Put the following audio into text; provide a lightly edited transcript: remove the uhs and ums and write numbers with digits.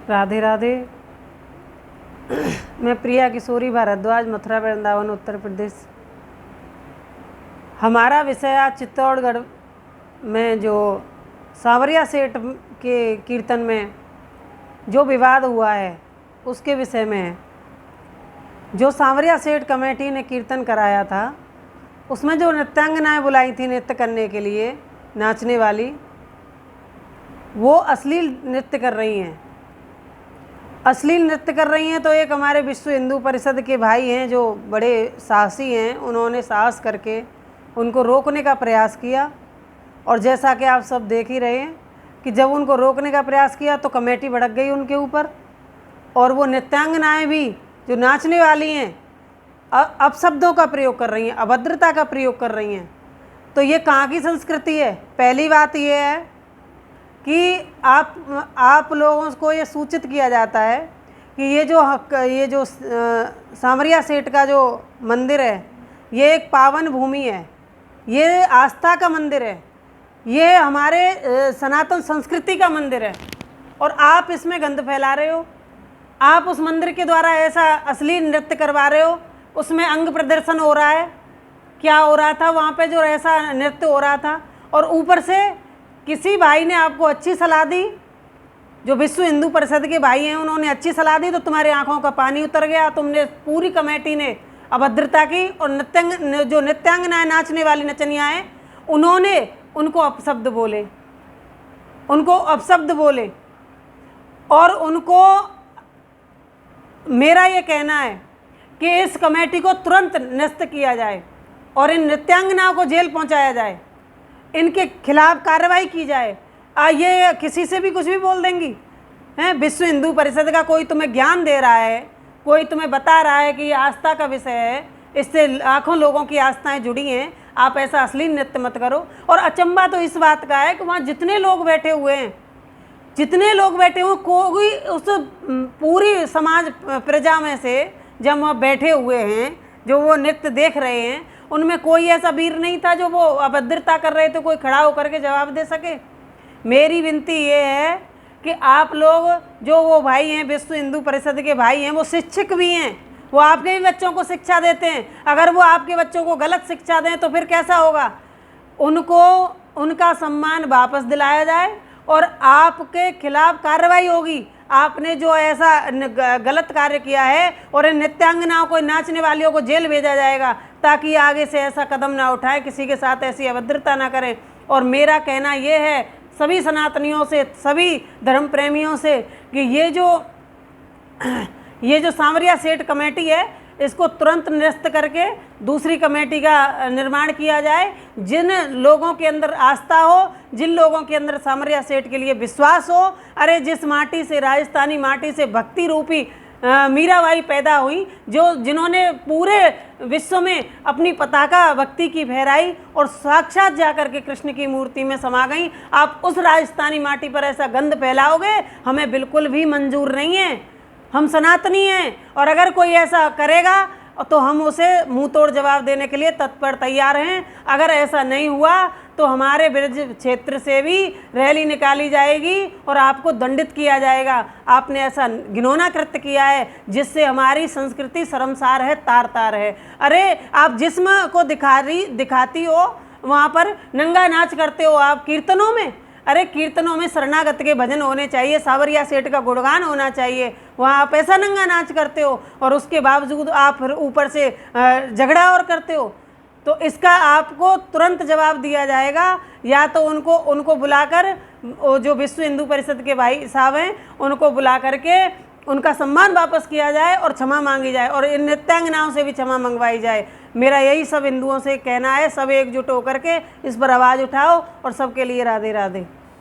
राधे राधे। मैं प्रिया किशोरी भारद्वाज, मथुरा वृंदावन, उत्तर प्रदेश। हमारा विषय आज चित्तौड़गढ़ में जो सांवरिया सेठ के कीर्तन में जो विवाद हुआ है उसके विषय में है। जो सांवरिया सेठ कमेटी ने कीर्तन कराया था उसमें जो नृत्यांगनाएं बुलाई थी नृत्य करने के लिए, नाचने वाली, वो अश्लील नृत्य कर रही हैं। अश्लील नृत्य कर रही हैं तो एक हमारे विश्व हिंदू परिषद के भाई हैं जो बड़े साहसी हैं, उन्होंने साहस करके उनको रोकने का प्रयास किया। और जैसा कि आप सब देख ही रहे हैं कि जब उनको रोकने का प्रयास किया तो कमेटी भड़क गई उनके ऊपर, और वो नृत्यांगनाएं भी जो नाचने वाली हैं अपशब्दों का प्रयोग कर रही हैं, अभद्रता का प्रयोग कर रही हैं। तो ये कहाँ की संस्कृति है? पहली बात ये है कि आप लोगों को ये सूचित किया जाता है कि ये जो सांवरिया सेठ का जो मंदिर है ये एक पावन भूमि है, ये आस्था का मंदिर है, ये हमारे सनातन संस्कृति का मंदिर है, और आप इसमें गंद फैला रहे हो। आप उस मंदिर के द्वारा ऐसा अश्लील नृत्य करवा रहे हो, उसमें अंग प्रदर्शन हो रहा है। क्या हो रहा था वहाँ पे? जो ऐसा नृत्य हो रहा था, और ऊपर से किसी भाई ने आपको अच्छी सलाह दी, जो विश्व हिंदू परिषद के भाई हैं उन्होंने अच्छी सलाह दी, तो तुम्हारी आंखों का पानी उतर गया। तुमने पूरी कमेटी ने अभद्रता की, और जो नृत्यांगनाएं नाचने वाली नचनियाँ हैं उन्होंने उनको अपशब्द बोले। और उनको, मेरा ये कहना है कि इस कमेटी को तुरंत निरस्त किया जाए और इन नृत्यांगनाओं को जेल पहुंचाया जाए, इनके खिलाफ कार्रवाई की जाए। ये किसी से भी कुछ भी बोल देंगी हैं? विश्व हिंदू परिषद का कोई तुम्हें ज्ञान दे रहा है, कोई तुम्हें बता रहा है कि ये आस्था का विषय है, इससे लाखों लोगों की आस्थाएं जुड़ी हैं, आप ऐसा अश्लील नृत्य मत करो। और अचंभा तो इस बात का है कि वहाँ जितने लोग बैठे हुए हैं, कोई उस पूरी समाज प्रजा में से जब वहाँ बैठे हुए हैं, जो वो नृत्य देख रहे हैं, उनमें कोई ऐसा वीर नहीं था जो वो अभद्रता कर रहे थे कोई खड़ा होकर के जवाब दे सके। मेरी विनती ये है कि आप लोग, जो वो भाई हैं विश्व हिंदू परिषद के भाई हैं, वो शिक्षक भी हैं, वो आपके भी बच्चों को शिक्षा देते हैं। अगर वो आपके बच्चों को गलत शिक्षा दें तो फिर कैसा होगा? उनको उनका सम्मान वापस दिलाया जाए और आपके खिलाफ कार्रवाई होगी। आपने जो ऐसा गलत कार्य किया है, और इन नृत्यांगनाओं को, नाचने वालियों को जेल भेजा जाएगा, ताकि आगे से ऐसा कदम ना उठाए, किसी के साथ ऐसी अभद्रता ना करें। और मेरा कहना ये है सभी सनातनियों से, सभी धर्म प्रेमियों से, कि ये जो सांवरिया सेठ कमेटी है इसको तुरंत निरस्त करके दूसरी कमेटी का निर्माण किया जाए। जिन लोगों के अंदर आस्था हो, जिन लोगों के अंदर सांवरिया सेठ के लिए विश्वास हो, अरे जिस माटी से, राजस्थानी माटी से भक्ति रूपी मीराबाई पैदा हुई, जिन्होंने पूरे विश्व में अपनी पताका भक्ति की फहराई और साक्षात जाकर के कृष्ण की मूर्ति में समा गई, आप उस राजस्थानी माटी पर ऐसा गंध फैलाओगे, हमें बिल्कुल भी मंजूर नहीं है। हम सनातनी हैं, और अगर कोई ऐसा करेगा तो हम उसे मुंह तोड़ जवाब देने के लिए तत्पर तैयार हैं। अगर ऐसा नहीं हुआ तो हमारे ब्रज क्षेत्र से भी रैली निकाली जाएगी और आपको दंडित किया जाएगा। आपने ऐसा घिनौना कृत्य किया है जिससे हमारी संस्कृति शर्मसार है, तार तार है। अरे आप जिस्म को दिखाती हो, वहाँ पर नंगा नाच करते हो आप कीर्तनों में। अरे कीर्तनों में शरणागत के भजन होने चाहिए, सांवरिया सेठ का गुणगान होना चाहिए, वहाँ आप ऐसा नंगा नाच करते हो और उसके बावजूद आप फिर ऊपर से झगड़ा और करते हो। तो इसका आपको तुरंत जवाब दिया जाएगा, या तो उनको बुलाकर, जो विश्व हिंदू परिषद के भाई साहब हैं उनको बुला करके उनका सम्मान वापस किया जाए और क्षमा मांगी जाए, और इन नृत्यांगनाओं से भी क्षमा मंगवाई जाए। मेरा यही सब हिंदुओं से कहना है। सब एकजुट होकर के इस पर आवाज़ उठाओ, और सबके लिए राधे राधे।